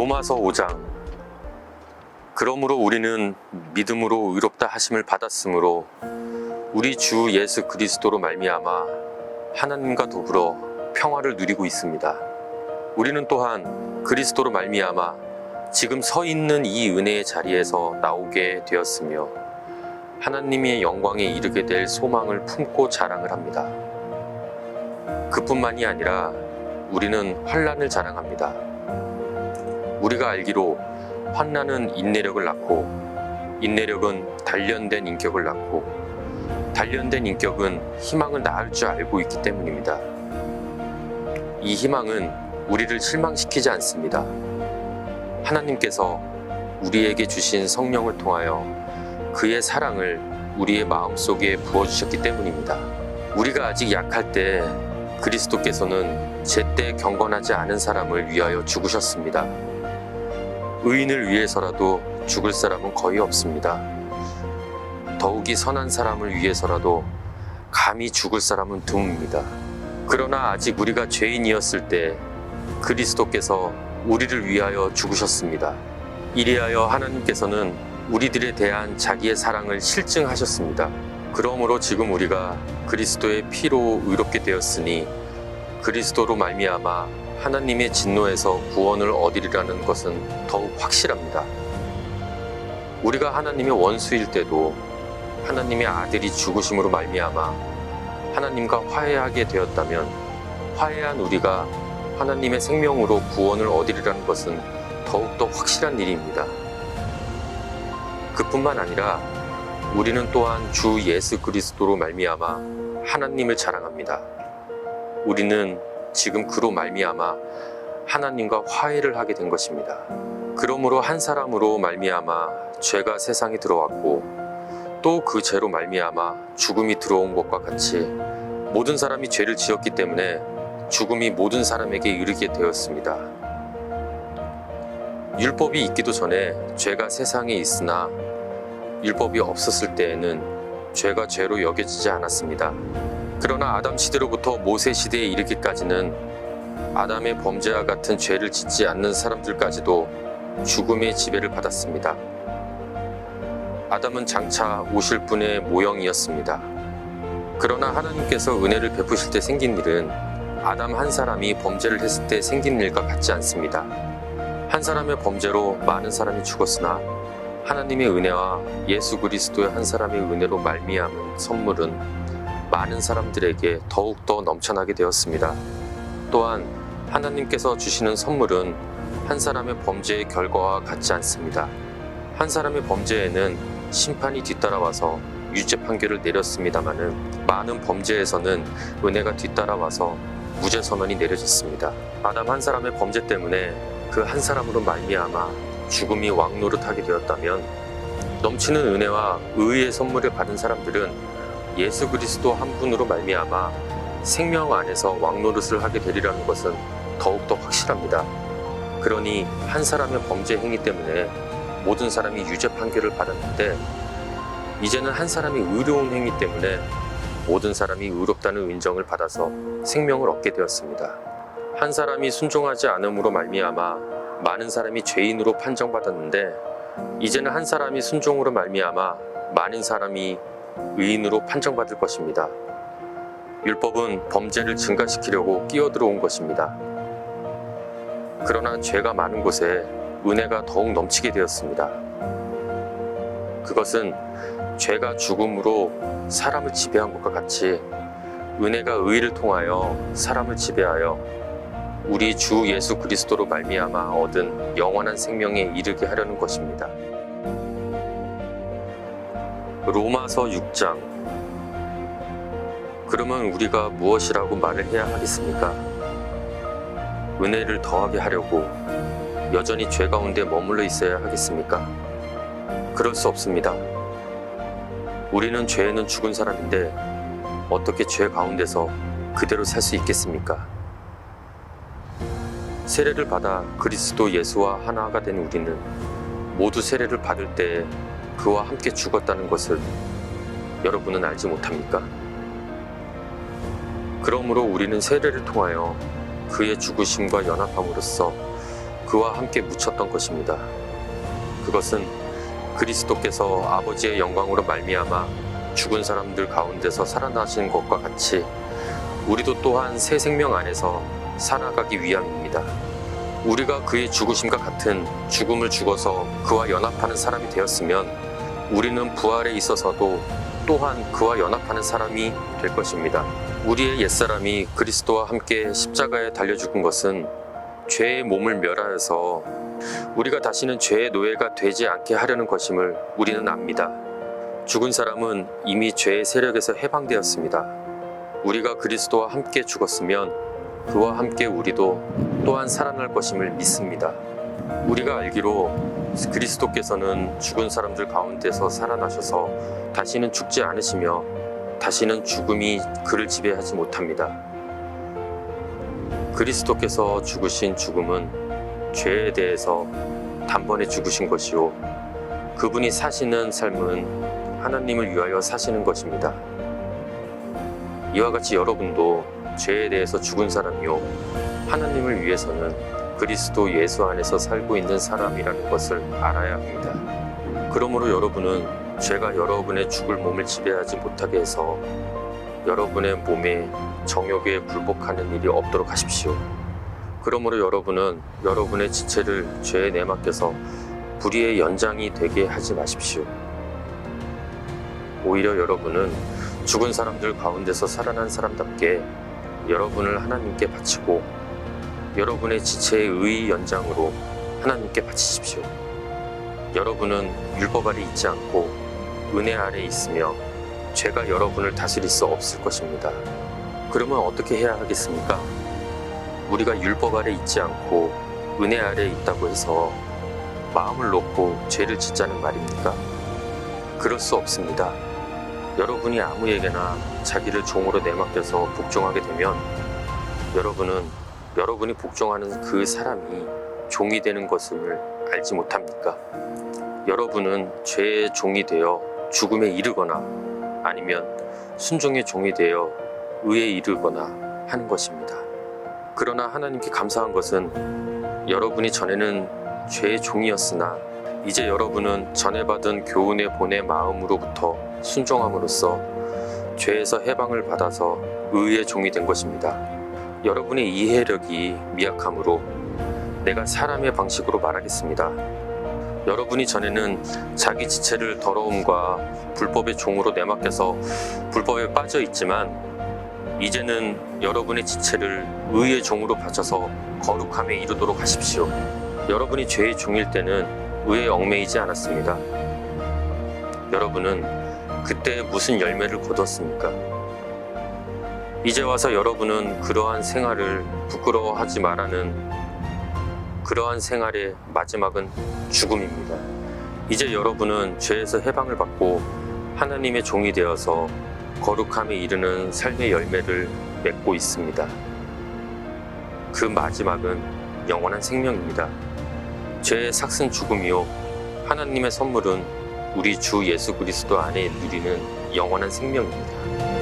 로마서 5장. 그러므로 우리는 믿음으로 의롭다 하심을 받았으므로 우리 주 예수 그리스도로 말미암아 하나님과 더불어 평화를 누리고 있습니다. 우리는 또한 그리스도로 말미암아 지금 서 있는 이 은혜의 자리에서 나오게 되었으며 하나님의 영광에 이르게 될 소망을 품고 자랑을 합니다. 그뿐만이 아니라 우리는 환난을 자랑합니다. 우리가 알기로 환난은 인내력을 낳고 인내력은 단련된 인격을 낳고 단련된 인격은 희망을 낳을 줄 알고 있기 때문입니다. 이 희망은 우리를 실망시키지 않습니다. 하나님께서 우리에게 주신 성령을 통하여 그의 사랑을 우리의 마음속에 부어주셨기 때문입니다. 우리가 아직 약할 때 그리스도께서는 제때 경건하지 않은 사람을 위하여 죽으셨습니다. 의인을 위해서라도 죽을 사람은 거의 없습니다. 더욱이 선한 사람을 위해서라도 감히 죽을 사람은 드뭅니다. 그러나 아직 우리가 죄인이었을 때 그리스도께서 우리를 위하여 죽으셨습니다. 이리하여 하나님께서는 우리들에 대한 자기의 사랑을 실증하셨습니다. 그러므로 지금 우리가 그리스도의 피로 의롭게 되었으니 그리스도로 말미암아 하나님의 진노에서 구원을 얻으리라는 것은 더욱 확실합니다. 우리가 하나님의 원수일 때도 하나님의 아들이 죽으심으로 말미암아 하나님과 화해하게 되었다면 화해한 우리가 하나님의 생명으로 구원을 얻으리라는 것은 더욱더 확실한 일입니다. 그뿐만 아니라 우리는 또한 주 예수 그리스도로 말미암아 하나님을 자랑합니다. 우리는 지금 그로 말미암아 하나님과 화해를 하게 된 것입니다. 그러므로 한 사람으로 말미암아 죄가 세상에 들어왔고 또 그 죄로 말미암아 죽음이 들어온 것과 같이 모든 사람이 죄를 지었기 때문에 죽음이 모든 사람에게 이르게 되었습니다. 율법이 있기도 전에 죄가 세상에 있으나 율법이 없었을 때에는 죄가 죄로 여겨지지 않았습니다. 그러나 아담 시대로부터 모세 시대에 이르기까지는 아담의 범죄와 같은 죄를 짓지 않는 사람들까지도 죽음의 지배를 받았습니다. 아담은 장차 오실 분의 모형이었습니다. 그러나 하나님께서 은혜를 베푸실 때 생긴 일은 아담 한 사람이 범죄를 했을 때 생긴 일과 같지 않습니다. 한 사람의 범죄로 많은 사람이 죽었으나 하나님의 은혜와 예수 그리스도의 한 사람의 은혜로 말미암은 선물은 많은 사람들에게 더욱더 넘쳐나게 되었습니다. 또한 하나님께서 주시는 선물은 한 사람의 범죄의 결과와 같지 않습니다. 한 사람의 범죄에는 심판이 뒤따라와서 유죄 판결을 내렸습니다마는 많은 범죄에서는 은혜가 뒤따라와서 무죄 선언이 내려졌습니다. 아담 한 사람의 범죄 때문에 그 한 사람으로 말미암아 죽음이 왕노릇하게 되었다면 넘치는 은혜와 의의 선물을 받은 사람들은 예수 그리스도 한 분으로 말미암아 생명 안에서 왕노릇을 하게 되리라는 것은 더욱더 확실합니다. 그러니 한 사람의 범죄 행위 때문에 모든 사람이 유죄 판결을 받았는데 이제는 한 사람이 의로운 행위 때문에 모든 사람이 의롭다는 인정을 받아서 생명을 얻게 되었습니다. 한 사람이 순종하지 않음으로 말미암아 많은 사람이 죄인으로 판정받았는데 이제는 한 사람이 순종으로 말미암아 많은 사람이 의인으로 판정받을 것입니다. 율법은 범죄를 증가시키려고 끼어들어온 것입니다. 그러나 죄가 많은 곳에 은혜가 더욱 넘치게 되었습니다. 그것은 죄가 죽음으로 사람을 지배한 것과 같이 은혜가 의를 통하여 사람을 지배하여 우리 주 예수 그리스도로 말미암아 얻은 영원한 생명에 이르게 하려는 것입니다. 로마서 6장. 그러면 우리가 무엇이라고 말을 해야 하겠습니까? 은혜를 더하게 하려고 여전히 죄 가운데 머물러 있어야 하겠습니까? 그럴 수 없습니다. 우리는 죄에는 죽은 사람인데 어떻게 죄 가운데서 그대로 살 수 있겠습니까? 세례를 받아 그리스도 예수와 하나가 된 우리는 모두 세례를 받을 때 그와 함께 죽었다는 것을 여러분은 알지 못합니까? 그러므로 우리는 세례를 통하여 그의 죽으심과 연합함으로써 그와 함께 묻혔던 것입니다. 그것은 그리스도께서 아버지의 영광으로 말미암아 죽은 사람들 가운데서 살아나신 것과 같이 우리도 또한 새 생명 안에서 살아가기 위함입니다. 우리가 그의 죽으심과 같은 죽음을 죽어서 그와 연합하는 사람이 되었으면 우리는 부활에 있어서도 또한 그와 연합하는 사람이 될 것입니다. 우리의 옛사람이 그리스도와 함께 십자가에 달려 죽은 것은 죄의 몸을 멸하여서 우리가 다시는 죄의 노예가 되지 않게 하려는 것임을 우리는 압니다. 죽은 사람은 이미 죄의 세력에서 해방되었습니다. 우리가 그리스도와 함께 죽었으면 그와 함께 우리도 또한 살아날 것임을 믿습니다. 우리가 알기로 그리스도께서는 죽은 사람들 가운데서 살아나셔서 다시는 죽지 않으시며 다시는 죽음이 그를 지배하지 못합니다. 그리스도께서 죽으신 죽음은 죄에 대해서 단번에 죽으신 것이요, 그분이 사시는 삶은 하나님을 위하여 사시는 것입니다. 이와 같이 여러분도 죄에 대해서 죽은 사람이요, 하나님을 위해서는 그리스도 예수 안에서 살고 있는 사람이라는 것을 알아야 합니다. 그러므로 여러분은 죄가 여러분의 죽을 몸을 지배하지 못하게 해서 여러분의 몸에 정욕에 굴복하는 일이 없도록 하십시오. 그러므로 여러분은 여러분의 지체를 죄에 내맡겨서 불의의 연장이 되게 하지 마십시오. 오히려 여러분은 죽은 사람들 가운데서 살아난 사람답게 여러분을 하나님께 바치고 여러분의 지체의 의의 연장으로 하나님께 바치십시오. 여러분은 율법 아래 있지 않고 은혜 아래 있으며 죄가 여러분을 다스릴 수 없을 것입니다. 그러면 어떻게 해야 하겠습니까? 우리가 율법 아래 있지 않고 은혜 아래 있다고 해서 마음을 놓고 죄를 짓자는 말입니까? 그럴 수 없습니다. 여러분이 아무에게나 자기를 종으로 내맡겨서 복종하게 되면 여러분은 여러분이 복종하는 그 사람이 종이 되는 것을 알지 못합니까? 여러분은 죄의 종이 되어 죽음에 이르거나 아니면 순종의 종이 되어 의에 이르거나 하는 것입니다. 그러나 하나님께 감사한 것은 여러분이 전에는 죄의 종이었으나 이제 여러분은 전에 받은 교훈의 본의 마음으로부터 순종함으로써 죄에서 해방을 받아서 의의 종이 된 것입니다. 여러분의 이해력이 미약함으로 내가 사람의 방식으로 말하겠습니다. 여러분이 전에는 자기 지체를 더러움과 불법의 종으로 내맡겨서 불법에 빠져 있지만 이제는 여러분의 지체를 의의 종으로 바쳐서 거룩함에 이르도록 하십시오. 여러분이 죄의 종일 때는 의에 얽매이지 않았습니다. 여러분은 그때 무슨 열매를 거뒀습니까? 이제 와서 여러분은 그러한 생활을 부끄러워하지 말라는 그러한 생활의 마지막은 죽음입니다. 이제 여러분은 죄에서 해방을 받고 하나님의 종이 되어서 거룩함에 이르는 삶의 열매를 맺고 있습니다. 그 마지막은 영원한 생명입니다. 죄의 삭은 죽음이요 하나님의 선물은 우리 주 예수 그리스도 안에 누리는 영원한 생명입니다.